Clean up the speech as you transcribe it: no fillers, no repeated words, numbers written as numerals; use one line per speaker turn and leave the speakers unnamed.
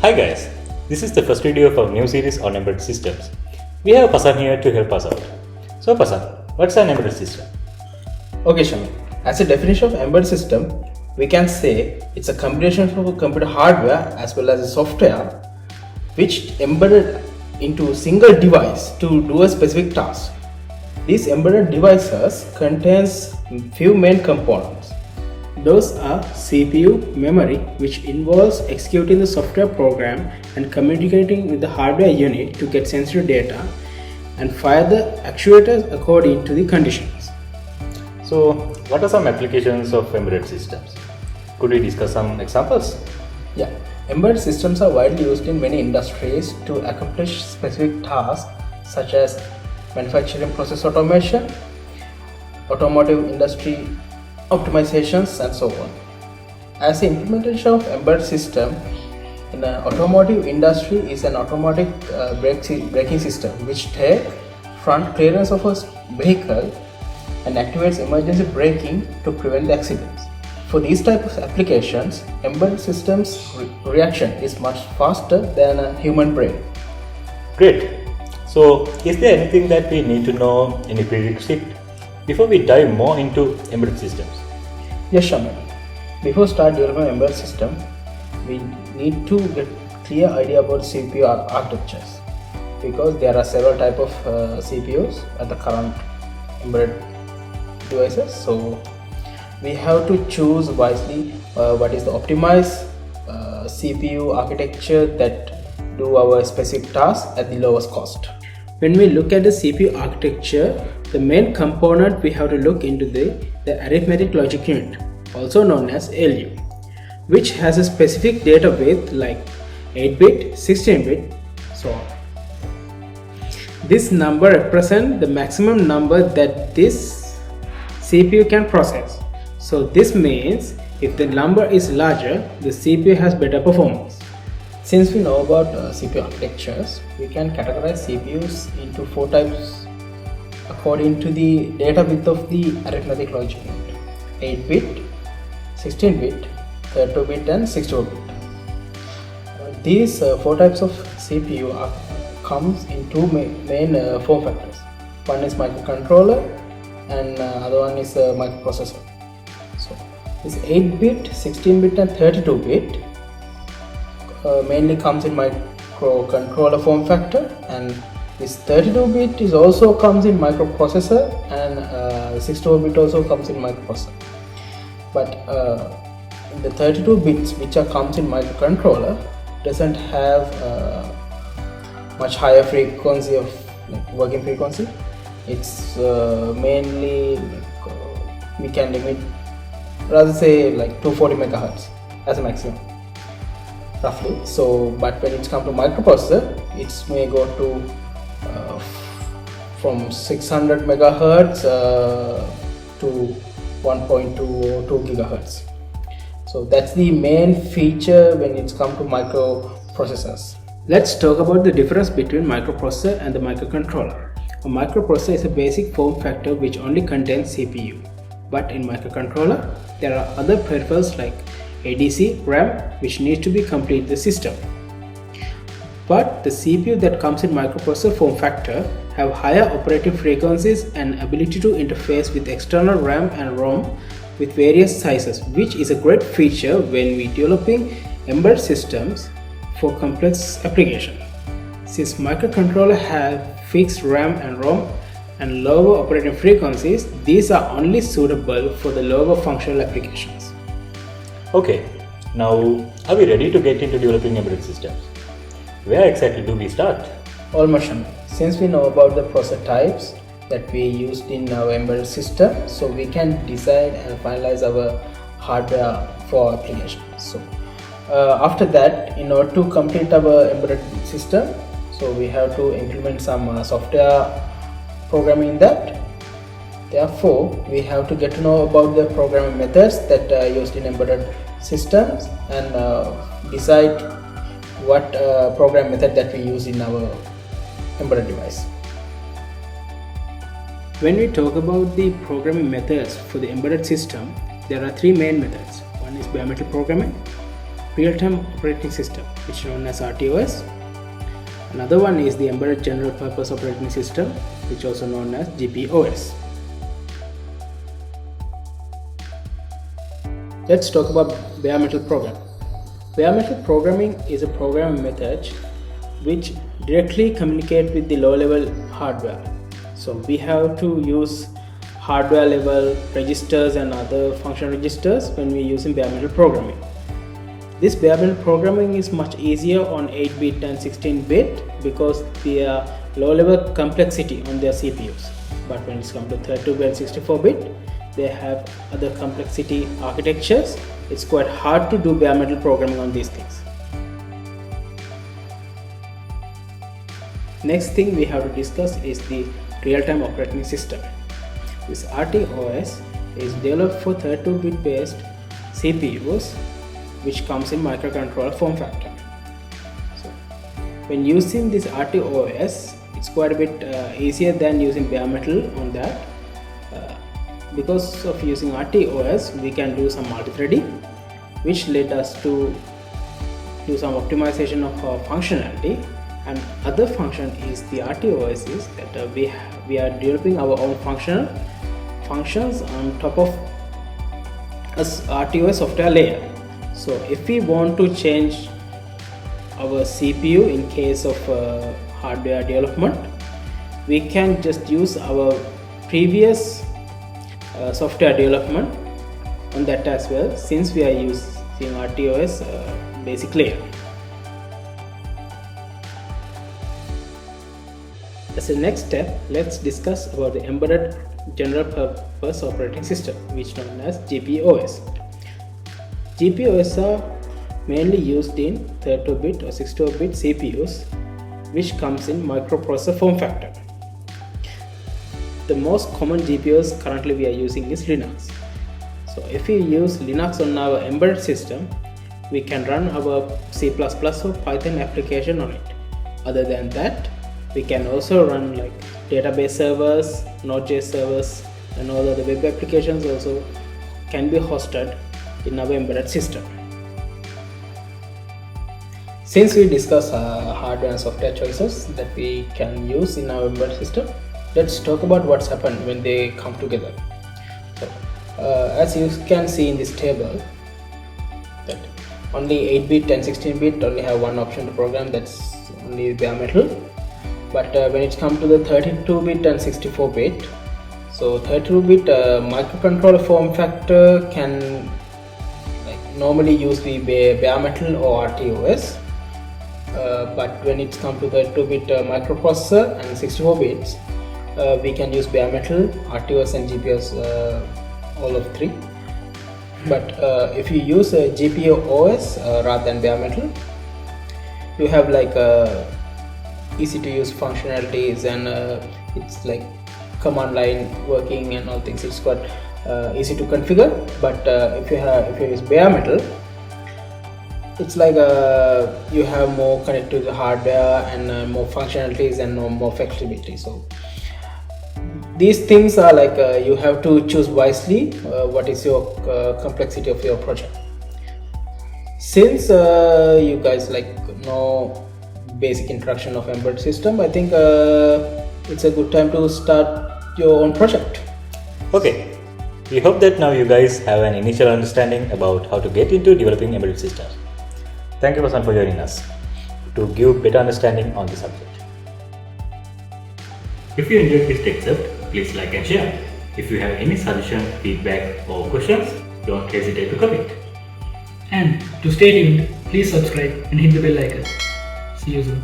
Hi guys, this is the first video of our new series on embedded systems. We have Pasan here to help us out. So Pasan, what's an embedded system?
Okay, Shami. As a definition of embedded system, we can say it's a combination of a computer hardware as well as a software which embedded into a single device to do a specific task. These embedded devices contains few main components. Those are CPU, memory, which involves executing the software program and communicating with the hardware unit to get sensitive data, and fire the actuators according to the conditions.
So, what are some applications of embedded systems? Could we discuss some examples?
Yeah, embedded systems are widely used in many industries to accomplish specific tasks such as manufacturing process automation, automotive industry optimizations, and so on. As the implementation of embedded system in the automotive industry is an automatic braking system which takes front clearance of a vehicle and activates emergency braking to prevent the accidents. For these type of applications, embedded systems reaction is much faster than a human brain.
Great. So, is there anything that we need to know in a prerequisite before we dive more into embedded systems?
Yes, Shaman. Before start developing embedded system, we need to get clear idea about CPU architectures because there are several type of CPUs at the current embedded devices. So we have to choose wisely what is the optimized CPU architecture that do our specific task at the lowest cost. When we look at the CPU architecture, the main component we have to look into the arithmetic logic unit, also known as ALU, which has a specific data width like 8-bit, 16-bit, so on. This number represents the maximum number that this CPU can process. So this means if the number is larger, the CPU has better performance. Since we know about CPU architectures, we can categorize CPUs into 4 types according to the data width of the arithmetic logic unit: 8-bit, 16-bit, 32-bit, and 64-bit. These 4 types of CPU comes in 2 main form factors. One is microcontroller and other one is microprocessor. So this 8-bit, 16-bit, and 32-bit mainly comes in microcontroller form factor, and this 32-bit is also comes in microprocessor, and 64-bit also comes in microprocessor. But in the 32 bits which comes in microcontroller doesn't have much higher frequency of working frequency. It's mainly we can limit, rather say like 240 megahertz as a maximum roughly. So but when it's come to microprocessor, it may go to from 600 megahertz to 1.2 gigahertz. So that's the main feature when it's come to microprocessors. Let's talk about the difference between microprocessor and the microcontroller. A microprocessor is a basic form factor which only contains CPU. But in microcontroller, there are other peripherals like ADC, RAM, which needs to be complete the system. But the CPU that comes in microprocessor form factor have higher operating frequencies and ability to interface with external RAM and ROM with various sizes, which is a great feature when we developing embedded systems for complex applications. Since microcontroller have fixed RAM and ROM and lower operating frequencies, these are only suitable for the lower functional applications.
Okay, now are we ready to get into developing embedded systems? Where exactly do we start?
Almost. Since we know about the processor types that we used in our embedded system, so we can design and finalize our hardware for application. So after that, in order to complete our embedded system, so we have to implement some software programming in that. Therefore, we have to get to know about the programming methods that are used in embedded systems and decide what program method that we use in our embedded device. When we talk about the programming methods for the embedded system, there are 3 main methods. One is bare metal programming, real-time operating system, which is known as RTOS. Another one is the embedded general purpose operating system, which is also known as GPOS. Let's talk about bare metal programming. Bare metal programming is a programming method which directly communicate with the low-level hardware. So we have to use hardware level registers and other function registers when we are using bare metal programming. This bare metal programming is much easier on 8-bit and 16-bit because they are low-level complexity on their CPUs. But when it's come to 32-bit and 64-bit, they have other complexity architectures. It's quite hard to do bare metal programming on these things. Next thing we have to discuss is the real-time operating system. This RTOS is developed for 32-bit based CPUs, which comes in microcontroller form factor. So when using this RTOS, it's quite a bit easier than using bare metal on that. Because of using RTOS, we can do some multi-threading, which led us to do some optimization of our functionality. And other function is the RTOS is that we are developing our own functions on top of a RTOS software layer. So if we want to change our CPU in case of hardware development, we can just use our previous software development on that as well, since we are using RTOS basic layer. As a next step, let's discuss about the embedded general purpose operating system, which is known as GPOS. GPOS are mainly used in 32-bit or 64-bit CPUs, which comes in microprocessor form factor. The most common GPUs currently we are using is Linux. So if we use Linux on our embedded system, we can run our C++ or Python application on it. Other than that, we can also run like database servers, Node.js servers, and all other web applications also can be hosted in our embedded system. Since we discussed hardware and software choices that we can use in our embedded system, let's talk about what's happened when they come together. So, as you can see in this table, that only 8-bit and 16-bit only have one option to program, that's only bare metal. But when it comes to the 32-bit and 64-bit, so 32-bit microcontroller form factor can normally use the bare metal or RTOS. But when it comes to 32-bit microprocessor and 64 bits, we can use bare metal, RTOS and GPOS, all of three. But if you use a GPOS rather than bare metal, you have like easy to use functionalities, and it's like command line working and all things. It's quite easy to configure. But if you use bare metal, it's like you have more connected to the hardware and more functionalities and more flexibility. So these things are like you have to choose wisely what is your complexity of your project. Since you guys like know basic introduction of embedded system, I think it's a good time to start your own project.
Okay, we hope that now you guys have an initial understanding about how to get into developing embedded systems. Thank you, Vasan, for joining us to give better understanding on the subject. If you enjoyed this excerpt, please like and share. If you have any suggestion, feedback or questions, don't hesitate to comment.
And to stay tuned, please subscribe and hit the bell icon. See you soon.